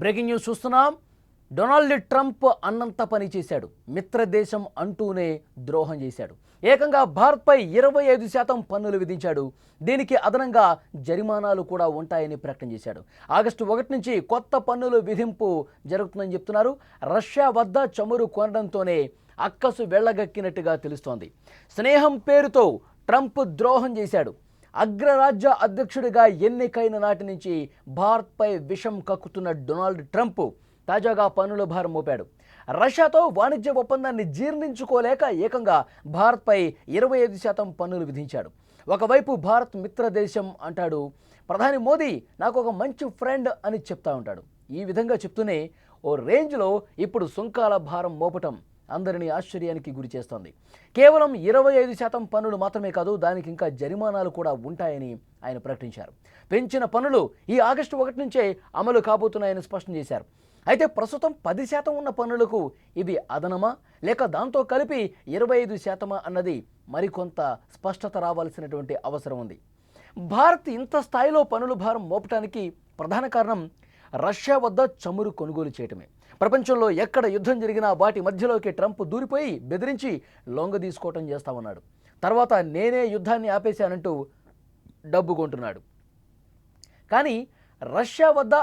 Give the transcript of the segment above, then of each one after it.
Breaking news చూస్తున్నాం. Donald Trump అన్నంత పని చేశాడు. మిత్రదేశం అంటూనే ద్రోహం చేశాడు. ఏకంగా భారత్పై 25% పన్నులు విధించాడు. దీనికి అదనంగా జరిమానాలు కూడా ఉంటాయని ప్రకటన చేశాడు. ఆగస్టు 1 నుంచి కొత్త పన్నులు విధింపు జరుగుతుందని చెప్తున్నారు. రష్యా వద్ద చమురు కొనడంతోనే అక్కసు వెళ్లగక్కినట్టుగా తెలుస్తోంది. స్నేహం పేరుతో ట్రంప్ ద్రోహం చేశాడు. అగ్రరాజ్య అధ్యక్షుడిగా ఎన్నికైన నాటి నుంచి భారత్పై విషం కక్కుతున్న డొనాల్డ్ ట్రంప్ తాజాగా పన్నుల భారం మోపాడు. రష్యాతో వాణిజ్య ఒప్పందాన్ని జీర్ణించుకోలేక ఏకంగా భారత్పై 25% పన్నులు విధించాడు. ఒకవైపు భారత్ మిత్రదేశం అంటాడు. ప్రధాని మోదీ నాకు ఒక మంచి ఫ్రెండ్ అని చెప్తా ఉంటాడు. ఈ విధంగా చెప్తూనే ఓ రేంజ్లో ఇప్పుడు సుంకాల భారం మోపటం అందరినీ ఆశ్చర్యానికి గురి చేస్తోంది. కేవలం 25% పన్నులు మాత్రమే కాదు, దానికి ఇంకా జరిమానాలు కూడా ఉంటాయని ఆయన ప్రకటించారు. పెంచిన పన్నులు ఈ ఆగస్టు 1 నుంచే అమలు కాబోతున్నాయని స్పష్టం చేశారు. అయితే ప్రస్తుతం 10% ఉన్న పన్నులకు ఇవి అదనమా లేక దాంతో కలిపి 25% అన్నది మరికొంత స్పష్టత రావాల్సినటువంటి అవసరం ఉంది. భారత్ ఇంత స్థాయిలో పన్నుల భారం మోపటానికి ప్రధాన కారణం రష్యా వద్ద చమురు కొనుగోలు చేయటమే. ప్రపంచంలో ఎక్కడ యుద్ధం జరిగినా వాటి మధ్యలోకి ట్రంప్ దూరిపోయి బెదిరించి లొంగ తీసుకోవటం చేస్తామన్నాడు. తర్వాత నేనే యుద్ధాన్ని ఆపేశానంటూ డబ్బు కొంటున్నాడు. కానీ రష్యా వద్ద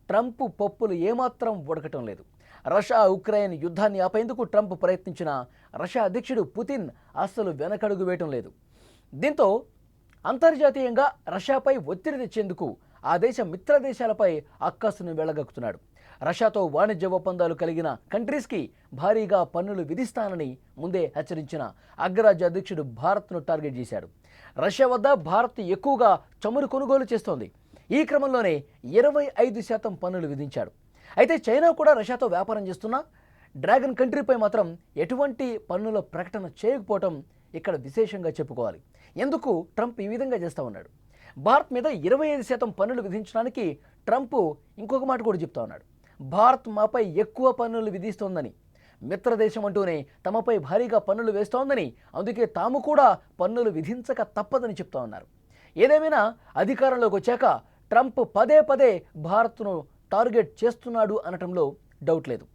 ట్రంప్ పప్పులు ఏమాత్రం ఉడకటం లేదు. రష్యా ఉక్రెయిన్ యుద్ధాన్ని ఆపేందుకు ట్రంప్ ప్రయత్నించిన రష్యా అధ్యక్షుడు పుతిన్ అస్సలు వెనకడుగు వేయటం లేదు. దీంతో అంతర్జాతీయంగా రష్యాపై ఒత్తిడి తెచ్చేందుకు ఆ దేశ మిత్ర దేశాలపై అక్కసును వెళ్ళగక్కుతున్నాడు. రష్యాతో వాణిజ్య ఒప్పందాలు కలిగిన కంట్రీస్కి భారీగా పన్నులు విధిస్తానని ముందే హెచ్చరించిన అగ్రరాజ్య అధ్యక్షుడు భారత్ను టార్గెట్ చేశాడు. రష్యా వద్ద భారత్ ఎక్కువగా చమురు కొనుగోలు చేస్తోంది. ఈ క్రమంలోనే 25% పన్నులు విధించాడు. అయితే చైనా కూడా రష్యాతో వ్యాపారం చేస్తున్న డ్రాగన్ కంట్రీపై మాత్రం ఎటువంటి పన్నుల ప్రకటన చేయకపోవటం ఇక్కడ విశేషంగా చెప్పుకోవాలి. ఎందుకు ట్రంప్ ఈ విధంగా చేస్తూ ఉన్నాడు? భారత్ మీద 25% పన్నులు విధించడానికి ట్రంప్ ఇంకొక మాట కూడా చెప్తా ఉన్నాడు. భారత్ మాపై ఎక్కువ పన్నులు విధిస్తోందని, మిత్రదేశం అంటూనే తమపై భారీగా పన్నులు వేస్తోందని, అందుకే తాము కూడా పన్నులు విధించక తప్పదని చెప్తా ఉన్నారు. ఏదేమైనా అధికారంలోకి వచ్చాక ట్రంప్ పదే పదే భారత్ను టార్గెట్ చేస్తున్నాడు అనటంలో డౌట్ లేదు.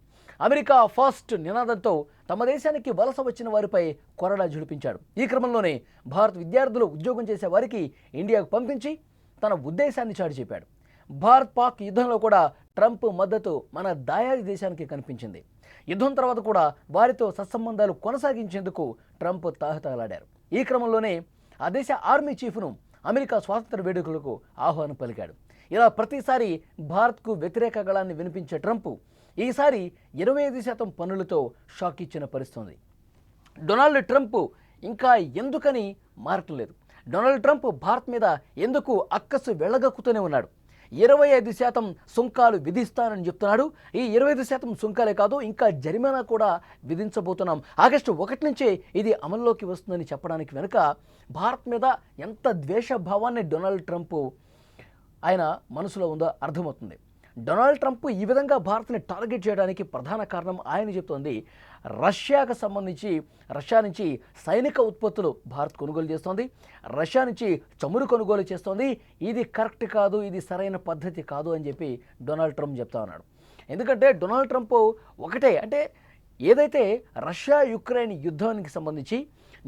అమెరికా ఫస్ట్ నినాదంతో తమ దేశానికి వలస వచ్చిన వారిపై కొరడా జుడిపించాడు. ఈ క్రమంలోనే భారత్ విద్యార్థులు ఉద్యోగం చేసే వారికి ఇండియాకు పంపించి తన ఉద్దేశాన్ని చాటి చెప్పాడు. భారత్ పాక్ యుద్ధంలో కూడా ట్రంప్ మద్దతు మన దాయాది దేశానికి కనిపించింది. యుద్ధం తర్వాత కూడా వారితో సత్సంబంధాలు కొనసాగించేందుకు ట్రంప్ తహతహలాడారు. ఈ క్రమంలోనే ఆ దేశ ఆర్మీ చీఫ్ను అమెరికా స్వాతంత్ర వేడుకలకు ఆహ్వానం పలికాడు. ఇలా ప్రతిసారి భారత్కు వ్యతిరేక గళాన్ని వినిపించే ట్రంప్ ఈసారి 25% పన్నులతో షాక్ ఇచ్చిన పరిస్థితుంది. డొనాల్డ్ ట్రంప్ ఇంకా ఎందుకని మారటం లేదు. డొనాల్డ్ ట్రంప్ భారత్ మీద ఎందుకు అక్కసు వెళ్ళగక్కుతూనే ఉన్నాడు. 25% సుంకాలు విధిస్తానని చెప్తున్నాడు. ఈ 25% సుంకాలే కాదు, ఇంకా జరిమానా కూడా విధించబోతున్నాం. ఆగస్టు 1 నుంచే ఇది అమల్లోకి వస్తుందని చెప్పడానికి వెనుక భారత్ మీద ఎంత ద్వేషభావాన్ని డొనాల్డ్ ట్రంప్ ఆయన మనసులో ఉందో అర్థమవుతుంది. డొనాల్డ్ ట్రంప్ ఈ విధంగా భారత్ని టార్గెట్ చేయడానికి ప్రధాన కారణం ఆయన చెప్తోంది రష్యాకు సంబంధించి రష్యా నుంచి సైనిక ఉత్పత్తులు భారత్ కొనుగోలు చేస్తోంది, రష్యా నుంచి చమురు కొనుగోలు చేస్తోంది. ఇది కరెక్ట్ కాదు, ఇది సరైన పద్ధతి కాదు అని చెప్పి డొనాల్డ్ ట్రంప్ చెప్తా ఉన్నాడు. ఎందుకంటే డొనాల్డ్ ట్రంప్ ఒకటే అంటే ఏదైతే రష్యా యుక్రెయిన్ యుద్ధానికి సంబంధించి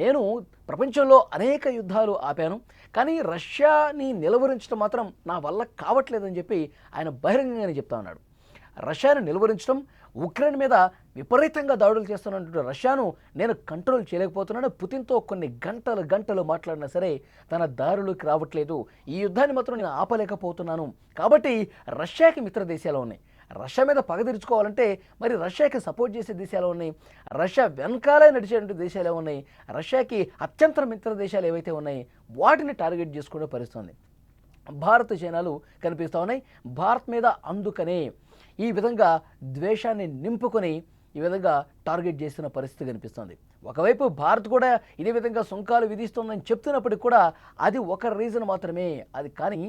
నేను ప్రపంచంలో అనేక యుద్ధాలు ఆపాను, కానీ రష్యాని నిలువరించడం మాత్రం నా వల్ల కావట్లేదని చెప్పి ఆయన బహిరంగంగానే చెప్తా ఉన్నాడు. రష్యాను నిలువరించడం, ఉక్రెయిన్ మీద విపరీతంగా దాడులు చేస్తున్నటువంటి రష్యాను నేను కంట్రోల్ చేయలేకపోతున్నాను. పుతిన్తో కొన్ని గంటలు మాట్లాడినా సరే తన దారులోకి రావట్లేదు. ఈ యుద్ధాన్ని మాత్రం నేను ఆపలేకపోతున్నాను. కాబట్టి రష్యాకి మిత్ర దేశాలు ఉన్నాయి. రష్యా మీద పగ తీర్చుకోవాలంటే మరి రష్యాకి సపోర్ట్ చేసే దేశాలు ఉన్నాయి, రష్యా వెనకాలే నడిచేటువంటి దేశాలు ఉన్నాయి, రష్యాకి అత్యంత మిత్ర దేశాలు ఏవైతే ఉన్నాయి వాటిని టార్గెట్ చేసుకునే పరిస్థితుంది. భారత్ చైనాలు కనిపిస్తూ ఉన్నాయి. భారత్ మీద అందుకనే ఈ విధంగా ద్వేషాన్ని నింపుకొని ఈ విధంగా టార్గెట్ చేస్తున్న పరిస్థితి కనిపిస్తుంది. ఒకవైపు భారత్ కూడా ఇదే విధంగా సుంకాలు విధిస్తోందని చెప్తున్నప్పటికీ కూడా అది ఒక రీజన్ మాత్రమే, కానీ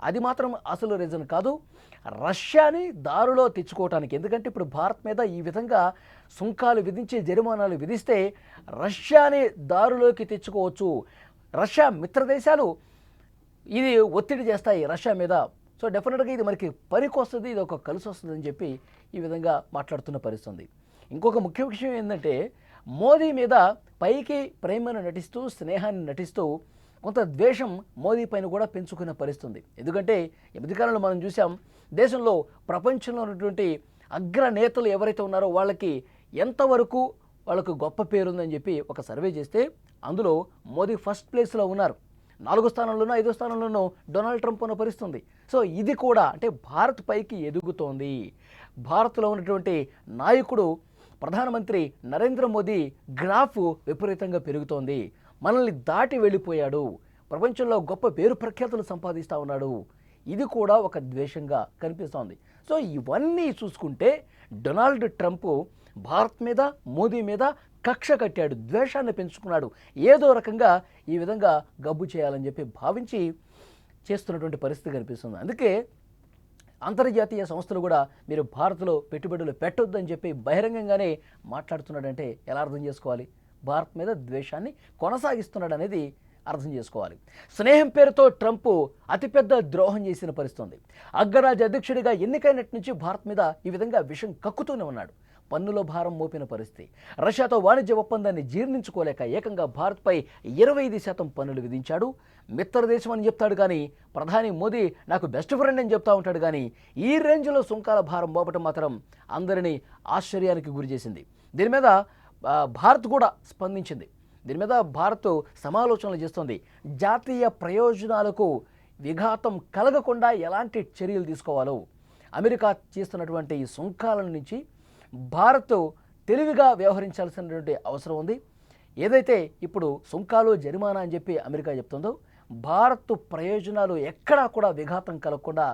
అది మాత్రం అసలు రీజన్ కాదు. రష్యాని దారిలో తెచ్చుకోవటానికి, ఎందుకంటే ఇప్పుడు భారత్ మీద ఈ విధంగా సుంకాలు విధించి జరిమానాలు విధిస్తే రష్యాని దారిలోకి తెచ్చుకోవచ్చు. రష్యా మిత్ర దేశాలు ఇది ఒత్తిడి చేస్తాయి రష్యా మీద సో డెఫినెట్గా ఇది మనకి పనికొస్తుంది, ఇది ఒక కలిసి వస్తుంది అని చెప్పి ఈ విధంగా మాట్లాడుతున్న పరిస్థితుంది. ఇంకొక ముఖ్య విషయం ఏంటంటే మోదీ మీద పైకి ప్రేమను నటిస్తూ స్నేహాన్ని నటిస్తూ కొంత ద్వేషం మోదీ పైన కూడా పెంచుకునే పరిస్థితుంది. ఎందుకంటే ఈ మధ్యకాలంలో మనం చూసాం దేశంలో ప్రపంచంలో ఉన్నటువంటి అగ్రనేతలు ఎవరైతే ఉన్నారో వాళ్ళకి ఎంతవరకు వాళ్ళకు గొప్ప పేరుందని చెప్పి ఒక సర్వే చేస్తే అందులో మోదీ ఫస్ట్ ప్లేస్లో ఉన్నారు. 4వ స్థానంలోనూ 5వ స్థానంలోనూ డొనాల్డ్ ట్రంప్ ఉన్న పరిస్థితుంది. సో ఇది కూడా అంటే భారత్ పైకి ఎదుగుతోంది. భారత్లో ఉన్నటువంటి నాయకుడు ప్రధానమంత్రి నరేంద్ర మోదీ గ్రాఫ్ విపరీతంగా పెరుగుతోంది. మనల్ని దాటి వెళ్ళిపోయాడు, ప్రపంచంలో గొప్ప పేరు ప్రఖ్యాతులు సంపాదిస్తూ ఉన్నాడు. ఇది కూడా ఒక ద్వేషంగా కనిపిస్తోంది. సో ఇవన్నీ చూసుకుంటే డొనాల్డ్ ట్రంప్ భారత్ మీద మోదీ మీద కక్ష కట్టాడు, ద్వేషాన్ని పెంచుకున్నాడు. ఏదో రకంగా ఈ విధంగా గబ్బు చేయాలని చెప్పి భావించి చేస్తున్నటువంటి పరిస్థితి కనిపిస్తుంది. అందుకే అంతర్జాతీయ సంస్థలు కూడా మీరు భారత్లో పెట్టుబడులు పెట్టొద్దని చెప్పి బహిరంగంగానే మాట్లాడుతున్నాడంటే ఎలా అర్థం చేసుకోవాలి? భారత్ మీద ద్వేషాన్ని కొనసాగిస్తున్నాడు అనేది అర్థం చేసుకోవాలి. స్నేహం పేరుతో ట్రంప్ అతిపెద్ద ద్రోహం చేసిన పరిస్థితుంది. అగ్రరాజ్య అధ్యక్షుడిగా ఎన్నికైనటి నుంచి భారత్ మీద ఈ విధంగా విషం కక్కుతూనే ఉన్నాడు. పన్నుల భారం మోపిన పరిస్థితి. రష్యాతో వాణిజ్య ఒప్పందాన్ని జీర్ణించుకోలేక ఏకంగా భారత్పై 25% పన్నులు విధించాడు. మిత్ర దేశం అని చెప్తాడు కానీ ప్రధాని మోదీ నాకు బెస్ట్ ఫ్రెండ్ అని చెప్తా ఉంటాడు కానీ ఈ రేంజ్లో సుంకాల భారం మోపటం మాత్రం అందరినీ ఆశ్చర్యానికి గురి చేసింది. దీని మీద భారత్ కూడా స్పందించింది. దీని మీద భారత్ సమాలోచనలు చేస్తోంది. జాతీయ ప్రయోజనాలకు విఘాతం కలగకుండా ఎలాంటి చర్యలు తీసుకోవాలో అమెరికా చేస్తున్నటువంటి ఈ సుంకాల నుంచి భారత్ తెలివిగా వ్యవహరించాల్సినటువంటి అవసరం ఉంది. ఏదైతే ఇప్పుడు సుంకాలు జరిమానా అని చెప్పి అమెరికా చెప్తుందో భారత్ ప్రయోజనాలు ఎక్కడా కూడా విఘాతం కలగకుండా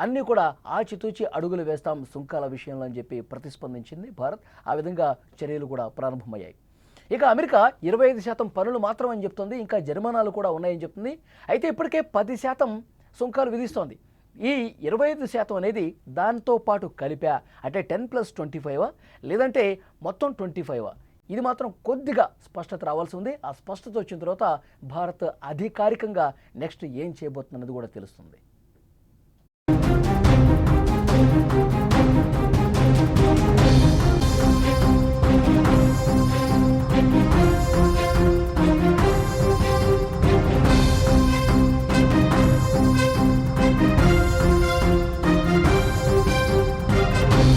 అన్నీ కూడా ఆచితూచి అడుగులు వేస్తాం సుంకాల విషయంలో అని చెప్పి ప్రతిస్పందించింది భారత్. ఆ విధంగా చర్యలు కూడా ప్రారంభమయ్యాయి. ఇక అమెరికా 25% పన్నులు మాత్రం అని చెప్తుంది, ఇంకా జరిమానాలు కూడా ఉన్నాయని చెప్తుంది. అయితే ఇప్పటికే 10% సుంకాలు విధిస్తోంది. ఈ 25% అనేది దాంతో పాటు కలిపా అంటే 10+25 లేదంటే మొత్తం 25. ఇది మాత్రం కొద్దిగా స్పష్టత రావాల్సి ఉంది. ఆ స్పష్టత వచ్చిన తర్వాత భారత్ అధికారికంగా నెక్స్ట్ ఏం చేయబోతున్నది కూడా తెలుస్తుంది.